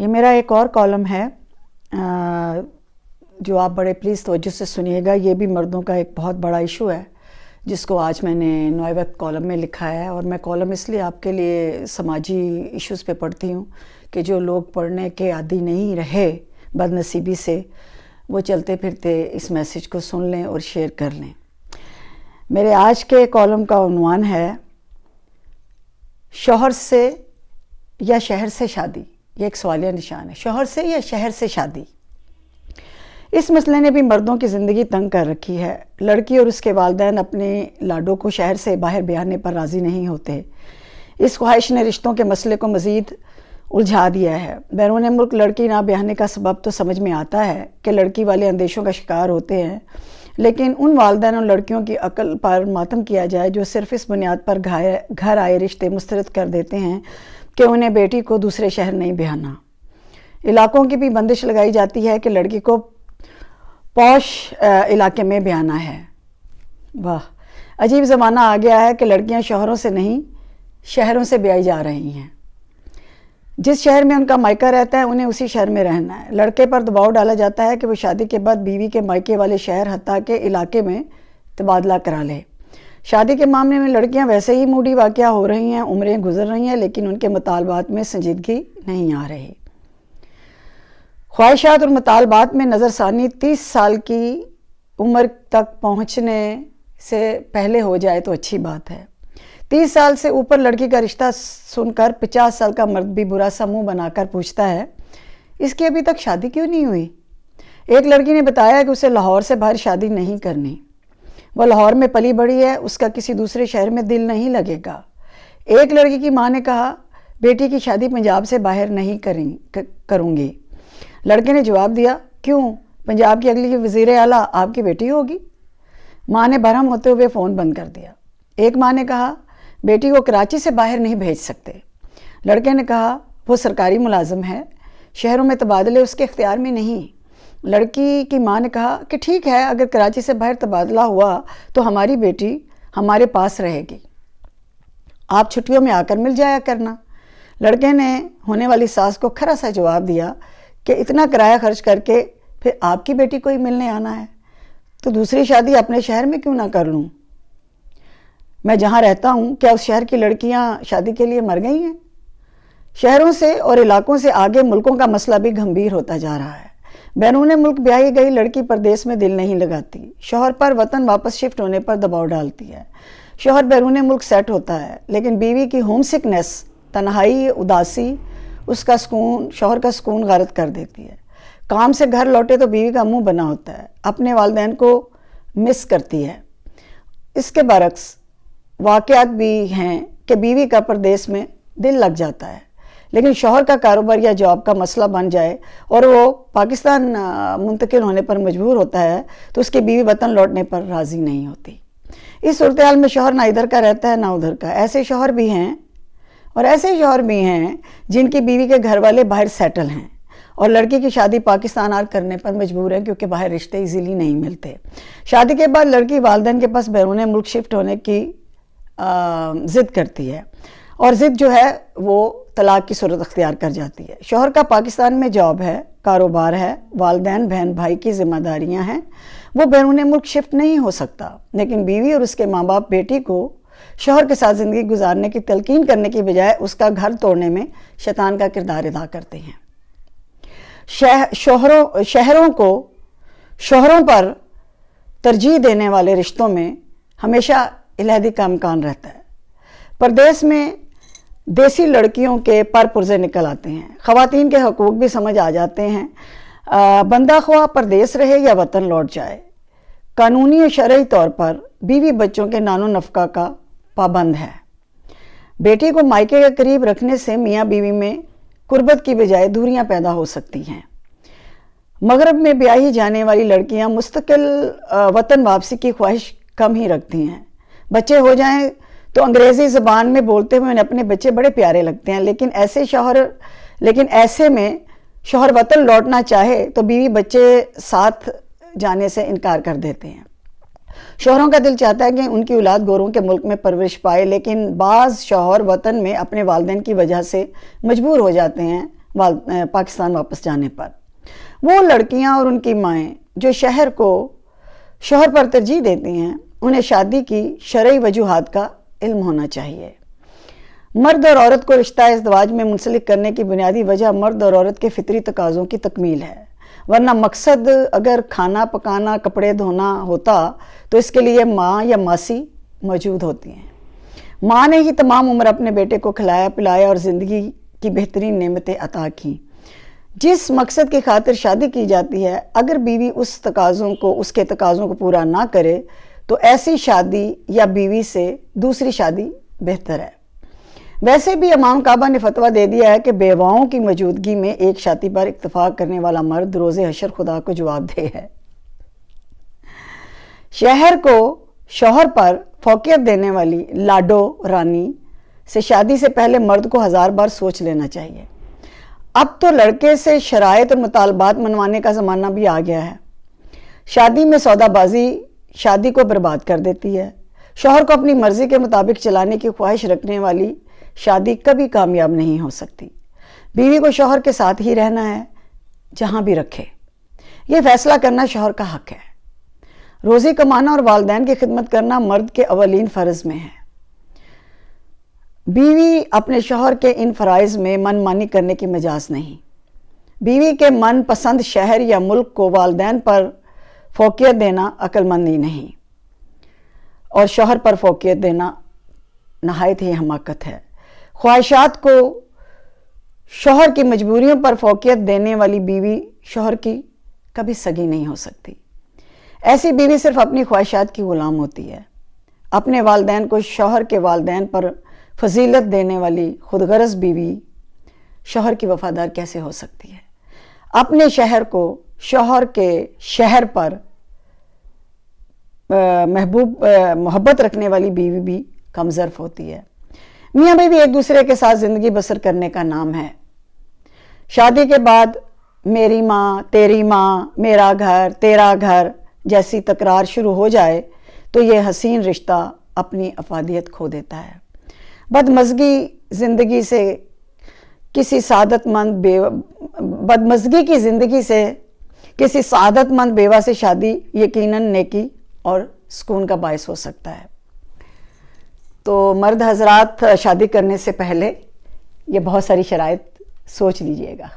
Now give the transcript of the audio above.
یہ میرا ایک اور کالم ہے جو آپ بڑے پلیز توجہ سے سنیے گا۔ یہ بھی مردوں کا ایک بہت بڑا ایشو ہے جس کو آج میں نے نوئے وقت کالم میں لکھا ہے، اور میں کالم اس لیے آپ کے لیے سماجی ایشوز پہ پڑھتی ہوں کہ جو لوگ پڑھنے کے عادی نہیں رہے بد نصیبی سے، وہ چلتے پھرتے اس میسیج کو سن لیں اور شیئر کر لیں۔ میرے آج کے کالم کا عنوان ہے شوہر سے یا شہر سے شادی۔ یہ ایک سوالیہ نشان ہے، شوہر سے یا شہر سے شادی۔ اس مسئلے نے بھی مردوں کی زندگی تنگ کر رکھی ہے۔ لڑکی اور اس کے والدین اپنے لاڈوں کو شہر سے باہر بیانے پر راضی نہیں ہوتے۔ اس خواہش نے رشتوں کے مسئلے کو مزید الجھا دیا ہے۔ بیرون ملک لڑکی نہ بیانے کا سبب تو سمجھ میں آتا ہے کہ لڑکی والے اندیشوں کا شکار ہوتے ہیں، لیکن ان والدین اور لڑکیوں کی عقل پر ماتم کیا جائے جو صرف اس بنیاد پر گھر آئے رشتے مسترد کر دیتے ہیں کہ انہیں بیٹی کو دوسرے شہر نہیں بیانا۔ علاقوں کی بھی بندش لگائی جاتی ہے کہ لڑکی کو پوش علاقے میں بیانا ہے۔ واہ، عجیب زمانہ آ گیا ہے کہ لڑکیاں شوہروں سے نہیں شہروں سے بیائی جا رہی ہیں۔ جس شہر میں ان کا مائکہ رہتا ہے انہیں اسی شہر میں رہنا ہے۔ لڑکے پر دباؤ ڈالا جاتا ہے کہ وہ شادی کے بعد بیوی کے مائکے والے شہر حتیٰ کہ علاقے میں تبادلہ کرا لے۔ شادی کے معاملے میں لڑکیاں ویسے ہی موڈی واقعہ ہو رہی ہیں، عمریں گزر رہی ہیں، لیکن ان کے مطالبات میں سنجیدگی نہیں آ رہی۔ خواہشات اور مطالبات میں نظر ثانی 30 سال کی عمر تک پہنچنے سے پہلے ہو جائے تو اچھی بات ہے۔ 30 سال سے اوپر لڑکی کا رشتہ سن کر 50 سال کا مرد بھی برا سا منہ بنا کر پوچھتا ہے، اس کی ابھی تک شادی کیوں نہیں ہوئی؟ ایک لڑکی نے بتایا کہ اسے لاہور سے باہر شادی نہیں کرنی۔ وہ لاہور میں پلی بڑھی ہے، اس کا کسی دوسرے شہر میں دل نہیں لگے گا۔ ایک لڑکی کی ماں نے کہا، بیٹی کی شادی پنجاب سے باہر نہیں کروں گی۔ لڑکے نے جواب دیا، کیوں؟ پنجاب کی اگلی وزیر اعلیٰ آپ کی بیٹی ہوگی۔ ماں نے برہم ہوتے ہوئے فون بند کر دیا۔ ایک ماں نے کہا، بیٹی کو کراچی سے باہر نہیں بھیج سکتے۔ لڑکے نے کہا، وہ سرکاری ملازم ہے، شہروں میں تبادلے اس کے اختیار میں نہیں۔ لڑکی کی ماں نے کہا کہ ٹھیک ہے، اگر کراچی سے باہر تبادلہ ہوا تو ہماری بیٹی ہمارے پاس رہے گی، آپ چھٹیوں میں آ کر مل جایا کرنا۔ لڑکے نے ہونے والی ساس کو کھرا سا جواب دیا کہ اتنا کرایہ خرچ کر کے پھر آپ کی بیٹی کو ہی ملنے آنا ہے تو دوسری شادی اپنے شہر میں کیوں نہ کر لوں؟ میں جہاں رہتا ہوں کیا اس شہر کی لڑکیاں شادی کے لیے مر گئی ہیں؟ شہروں سے اور علاقوں سے آگے ملکوں کا مسئلہ بھی گھمبیر ہوتا جا رہا ہے۔ بیرون ملک بیائی گئی لڑکی پردیس میں دل نہیں لگاتی، شوہر پر وطن واپس شفٹ ہونے پر دباؤ ڈالتی ہے۔ شوہر بیرون ملک سیٹ ہوتا ہے، لیکن بیوی کی ہوم سکنس، تنہائی، اداسی شوہر کا سکون غارت کر دیتی ہے۔ کام سے گھر لوٹے تو بیوی کا منہ بنا ہوتا ہے، اپنے والدین کو مس کرتی ہے۔ اس کے برعکس واقعات بھی ہیں کہ بیوی کا پردیس میں دل لگ جاتا ہے، لیکن شوہر کا کاروبار یا جاب کا مسئلہ بن جائے اور وہ پاکستان منتقل ہونے پر مجبور ہوتا ہے تو اس کی بیوی وطن لوٹنے پر راضی نہیں ہوتی۔ اس صورتحال میں شوہر نہ ادھر کا رہتا ہے نہ ادھر کا۔ ایسے شوہر بھی ہیں اور ایسے شوہر بھی ہیں جن کی بیوی کے گھر والے باہر سیٹل ہیں اور لڑکی کی شادی پاکستان آر کرنے پر مجبور ہیں کیونکہ باہر رشتے ایزیلی نہیں ملتے۔ شادی کے بعد لڑکی والدین کے پاس بیرون ملک شفٹ ہونے کی ضد کرتی ہے، اور ضد جو ہے وہ طلاق کی صورت اختیار کر جاتی ہے۔ شوہر کا پاکستان میں جاب ہے، کاروبار ہے، والدین بہن بھائی کی ذمہ داریاں ہیں، وہ بیرون ملک شفٹ نہیں ہو سکتا، لیکن بیوی اور اس کے ماں باپ بیٹی کو شوہر کے ساتھ زندگی گزارنے کی تلقین کرنے کی بجائے اس کا گھر توڑنے میں شیطان کا کردار ادا کرتے ہیں۔ شوہروں پر ترجیح دینے والے رشتوں میں ہمیشہ علیحدگی کا امکان رہتا ہے۔ پردیس میں دیسی لڑکیوں کے پر پرزے نکل آتے ہیں، خواتین کے حقوق بھی سمجھ آ جاتے ہیں۔ بندہ خواہ پردیس رہے یا وطن لوٹ جائے، قانونی اور شرعی طور پر بیوی بچوں کے نان و نفقہ کا پابند ہے۔ بیٹی کو مائکے کے قریب رکھنے سے میاں بیوی میں قربت کی بجائے دوریاں پیدا ہو سکتی ہیں۔ مغرب میں بیائی جانے والی لڑکیاں مستقل وطن واپسی کی خواہش کم ہی رکھتی ہیں۔ بچے ہو جائیں تو انگریزی زبان میں بولتے ہوئے انہیں اپنے بچے بڑے پیارے لگتے ہیں، لیکن ایسے میں شوہر وطن لوٹنا چاہے تو بیوی بچے ساتھ جانے سے انکار کر دیتے ہیں۔ شوہروں کا دل چاہتا ہے کہ ان کی اولاد گوروں کے ملک میں پرورش پائے، لیکن بعض شوہر وطن میں اپنے والدین کی وجہ سے مجبور ہو جاتے ہیں پاکستان واپس جانے پر۔ وہ لڑکیاں اور ان کی مائیں جو شوہر پر ترجیح دیتی ہیں، انہیں شادی کی شرعی وجوہات کا علم ہونا چاہیے۔ مرد اور عورت کو رشتہ ازدواج میں منسلک کرنے کی بنیادی وجہ مرد اور عورت کے فطری تقاضوں کی تکمیل ہے، ورنہ مقصد اگر کھانا پکانا، کپڑے دھونا ہوتا تو اس کے لیے ماں یا ماسی موجود ہوتی ہیں۔ ماں نے ہی تمام عمر اپنے بیٹے کو کھلایا پلایا اور زندگی کی بہترین نعمتیں عطا کی۔ جس مقصد کی خاطر شادی کی جاتی ہے، اگر بیوی اس کے تقاضوں کو پورا نہ کرے تو ایسی شادی یا بیوی سے دوسری شادی بہتر ہے۔ ویسے بھی امام کعبہ نے فتویٰ دے دیا ہے کہ بیواؤں کی موجودگی میں ایک شادی پر اتفاق کرنے والا مرد روز حشر خدا کو جواب دہ ہے۔ شہر کو شوہر پر فوقیت دینے والی لاڈو رانی سے شادی سے پہلے مرد کو 1000 بار سوچ لینا چاہیے۔ اب تو لڑکے سے شرائط اور مطالبات منوانے کا زمانہ بھی آ گیا ہے۔ شادی میں سودا بازی شادی کو برباد کر دیتی ہے۔ شوہر کو اپنی مرضی کے مطابق چلانے کی خواہش رکھنے والی شادی کبھی کامیاب نہیں ہو سکتی۔ بیوی کو شوہر کے ساتھ ہی رہنا ہے، جہاں بھی رکھے۔ یہ فیصلہ کرنا شوہر کا حق ہے۔ روزی کمانا اور والدین کی خدمت کرنا مرد کے اولین فرض میں ہے۔ بیوی اپنے شوہر کے ان فرائض میں من مانی کرنے کی مجاز نہیں۔ بیوی کے من پسند شہر یا ملک کو والدین پر فوقیت دینا عقل مندی نہیں، اور شوہر پر فوقیت دینا نہایت ہی حماقت ہے۔ خواہشات کو شوہر کی مجبوریوں پر فوقیت دینے والی بیوی شوہر کی کبھی سگی نہیں ہو سکتی۔ ایسی بیوی صرف اپنی خواہشات کی غلام ہوتی ہے۔ اپنے والدین کو شوہر کے والدین پر فضیلت دینے والی خود غرض بیوی شوہر کی وفادار کیسے ہو سکتی ہے؟ اپنے شوہر کو شوہر کے شہر پر محبت رکھنے والی بیوی بھی کم ظرف ہوتی ہے۔ میاں بیوی ایک دوسرے کے ساتھ زندگی بسر کرنے کا نام ہے۔ شادی کے بعد میری ماں، تیری ماں، میرا گھر، تیرا گھر جیسی تکرار شروع ہو جائے تو یہ حسین رشتہ اپنی افادیت کھو دیتا ہے۔ بدمزگی کی زندگی سے کسی سعادت مند بیوہ سے شادی یقیناً نیکی اور سکون کا باعث ہو سکتا ہے۔ تو مرد حضرات، شادی کرنے سے پہلے یہ بہت ساری شرائط سوچ لیجئے گا۔